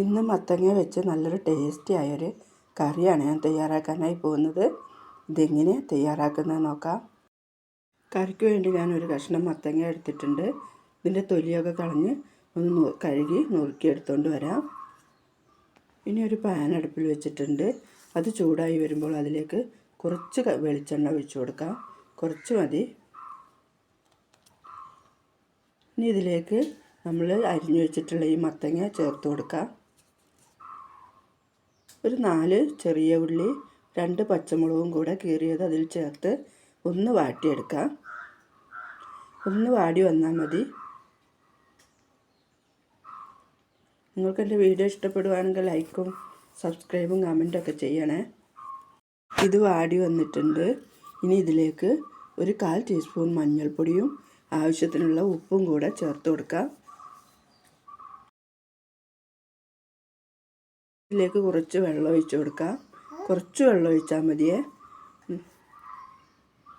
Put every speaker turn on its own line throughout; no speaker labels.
ഇന്ന് മത്തങ്ങ വെച്ച് നല്ലൊരു ടേസ്റ്റി ആയൊരു കറിയാണ് ഞാൻ തയ്യാറാക്കാനായി പോകുന്നത്. ഇതെങ്ങനെ തയ്യാറാക്കുന്നത് നോക്കാം. കറിക്ക് വേണ്ടി ഞാനൊരു കഷ്ണം മത്തങ്ങ എടുത്തിട്ടുണ്ട്. ഇതിൻ്റെ തൊലിയൊക്കെ കളഞ്ഞ് ഒന്ന് കഴുകി നുറുക്കിയെടുത്തുകൊണ്ട് വരാം. ഇനി ഒരു പാൻ അടുപ്പിൽ വെച്ചിട്ടുണ്ട്. അത് ചൂടായി വരുമ്പോൾ അതിലേക്ക് കുറച്ച് വെളിച്ചെണ്ണ ഒഴിച്ചു കൊടുക്കാം. കുറച്ച് മതി. ഇനി ഇതിലേക്ക് നമ്മൾ അരിഞ്ഞു വെച്ചിട്ടുള്ള ഈ മത്തങ്ങ ചേർത്ത് കൊടുക്കാം. ഒരു 4 ചെറിയ ഉള്ളി 2 പച്ചമുളകും കൂടെ കീറിയത് അതിൽ ചേർത്ത് ഒന്ന് വാട്ടിയെടുക്കാം. ഒന്ന് വാടി വന്നാൽ മതി. നിങ്ങൾക്ക് എൻ്റെ വീഡിയോ ഇഷ്ടപ്പെടുവാണെങ്കിൽ ലൈക്കും സബ്സ്ക്രൈബും കമൻറ്റൊക്കെ ചെയ്യണേ. ഇത് വാടി വന്നിട്ടുണ്ട്. ഇനി ഇതിലേക്ക് ഒരു 1/4 ടീസ്പൂൺ മഞ്ഞൾപ്പൊടിയും ആവശ്യത്തിനുള്ള ഉപ്പും കൂടെ ചേർത്ത് കൊടുക്കാം. ഇതിലേക്ക് കുറച്ച് വെള്ളം ഒഴിച്ച് കൊടുക്കാം. കുറച്ച് വെള്ളം ഒഴിച്ചാൽ മതിയേ,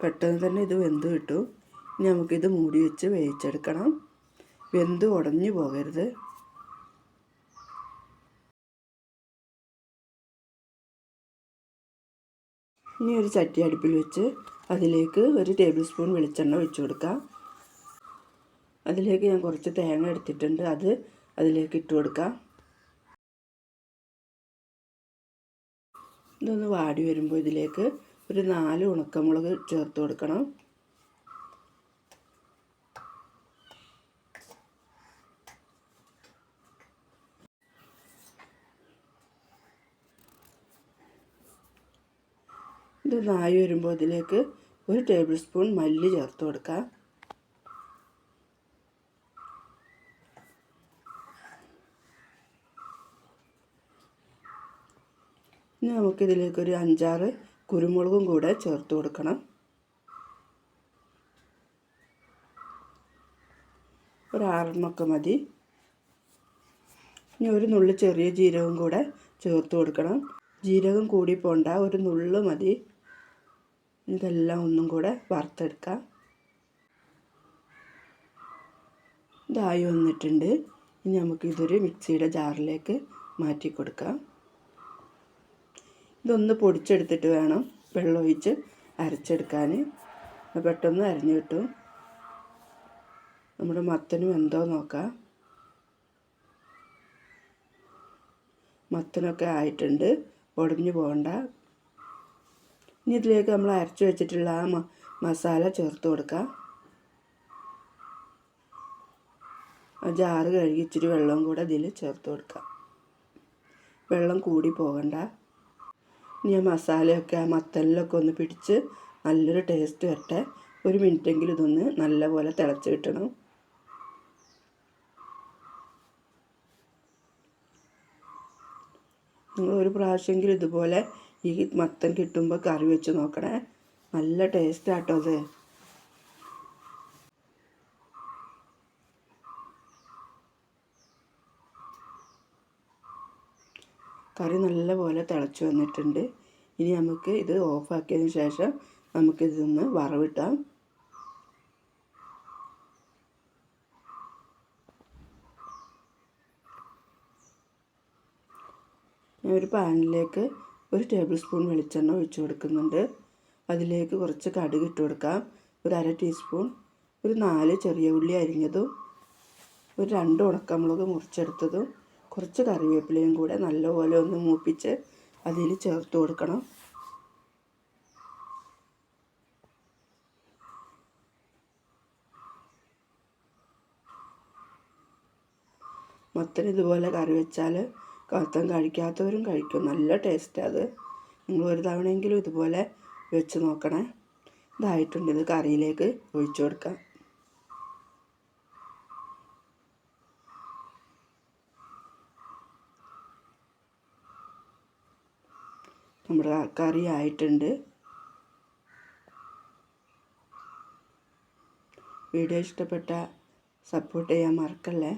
പെട്ടെന്ന് തന്നെ ഇത് വെന്ത് കിട്ടും. ഇനി നമുക്കിത് മൂടി വെച്ച് വേവിച്ചെടുക്കണം. വെന്ത് ഉടഞ്ഞു പോകരുത്. ഇനി ഒരു ചട്ടി അടുപ്പിൽ വെച്ച് അതിലേക്ക് 1 ടേബിൾ സ്പൂൺ വെളിച്ചെണ്ണ ഒഴിച്ചു കൊടുക്കാം. അതിലേക്ക് ഞാൻ കുറച്ച് തേങ്ങ എടുത്തിട്ടുണ്ട്. അത് അതിലേക്ക് ഇട്ട് കൊടുക്കാം. ഇതൊന്ന് വാടി വരുമ്പോൾ ഇതിലേക്ക് ഒരു 4 ഉണക്കമുളക് ചേർത്ത് കൊടുക്കണം. ഇത് നായി വരുമ്പോൾ അതിലേക്ക് 1 ടേബിൾ സ്പൂൺ മല്ലി ചേർത്ത് കൊടുക്കാം. ഇനി നമുക്കിതിലേക്ക് ഒരു 5-6 കുരുമുളകും കൂടെ ചേർത്ത് കൊടുക്കണം. ഒരു 6 മതി. ഇനി ഒരു നുള്ളു ചെറിയ ജീരകം കൂടെ ചേർത്ത് കൊടുക്കണം. ജീരകം കൂടി പോണ്ട, ഒരു നുള്ളു മതി. ഇതെല്ലാം ഒന്നും കൂടെ വറുത്തെടുക്കാം. ഇതായി വന്നിട്ടുണ്ട്. ഇനി നമുക്കിതൊരു മിക്സിയുടെ ജാറിലേക്ക് മാറ്റി കൊടുക്കാം. ഇതൊന്ന് പൊടിച്ചെടുത്തിട്ട് വേണം വെള്ളമൊഴിച്ച് അരച്ചെടുക്കാൻ. പെട്ടെന്ന് അരിഞ്ഞു കിട്ടും. നമ്മുടെ മത്തനും എന്തോ നോക്കാം. മത്തനൊക്കെ ആയിട്ടുണ്ട്, ഉടഞ്ഞു പോകണ്ട. ഇനി ഇതിലേക്ക് നമ്മൾ അരച്ച് വെച്ചിട്ടുള്ള ആ മസാല ചേർത്ത് കൊടുക്കാം. ആ ജാറ് കഴുകി ഇച്ചിരി വെള്ളം കൂടെ ഇതിൽ ചേർത്ത് കൊടുക്കാം. വെള്ളം കൂടി പോകണ്ട. ഇനി ആ മസാലയൊക്കെ ആ മത്തനിലൊക്കെ ഒന്ന് പിടിച്ച് നല്ലൊരു ടേസ്റ്റ് വരട്ടെ. 1 മിനിറ്റെങ്കിലും ഇതൊന്ന് നല്ലപോലെ തിളച്ച് കിട്ടണം. നിങ്ങൾ ഒരു പ്രാവശ്യമെങ്കിലും ഇതുപോലെ ഈ മത്തൻ കിട്ടുമ്പോൾ കറി വെച്ച് നോക്കണേ. നല്ല ടേസ്റ്റ് ആട്ടോ അത്. കറി നല്ലപോലെ തിളച്ച് വന്നിട്ടുണ്ട്. ഇനി നമുക്ക് ഇത് ഓഫാക്കിയതിന് ശേഷം നമുക്കിതൊന്ന് വറവിട്ടാം. ഞാൻ ഒരു പാനിലേക്ക് 1 ടേബിൾ സ്പൂൺ വെളിച്ചെണ്ണ ഒഴിച്ചു കൊടുക്കുന്നുണ്ട്. അതിലേക്ക് കുറച്ച് കടുക് ഇട്ട് കൊടുക്കാം. ഒരു 1/2 ടീസ്പൂൺ, ഒരു 4 ചെറിയ ഉള്ളി അരിഞ്ഞതും, ഒരു 2 ഉണക്കമുളക് മുറിച്ചെടുത്തതും, കുറച്ച് കറിവേപ്പിലയും കൂടെ നല്ലപോലെ ഒന്ന് മൂപ്പിച്ച് അതിൽ ചേർത്ത് കൊടുക്കണം. മത്തൻ ഇതുപോലെ കറി വെച്ചാൽ മത്തൻ കഴിക്കാത്തവരും കഴിക്കും. നല്ല ടേസ്റ്റാണ് അത്. നിങ്ങൾ ഒരു തവണയെങ്കിലും ഇതുപോലെ വെച്ച് നോക്കണേ. ഇതായിട്ടുണ്ട്. ഇത് കറിയിലേക്ക് ഒഴിച്ചു കൊടുക്കാം. നമ്മുടെ കറി ആയിട്ടുണ്ട്. വീഡിയോ ഇഷ്ടപ്പെട്ട സപ്പോർട്ട് ചെയ്യാൻ മറക്കല്ലേ.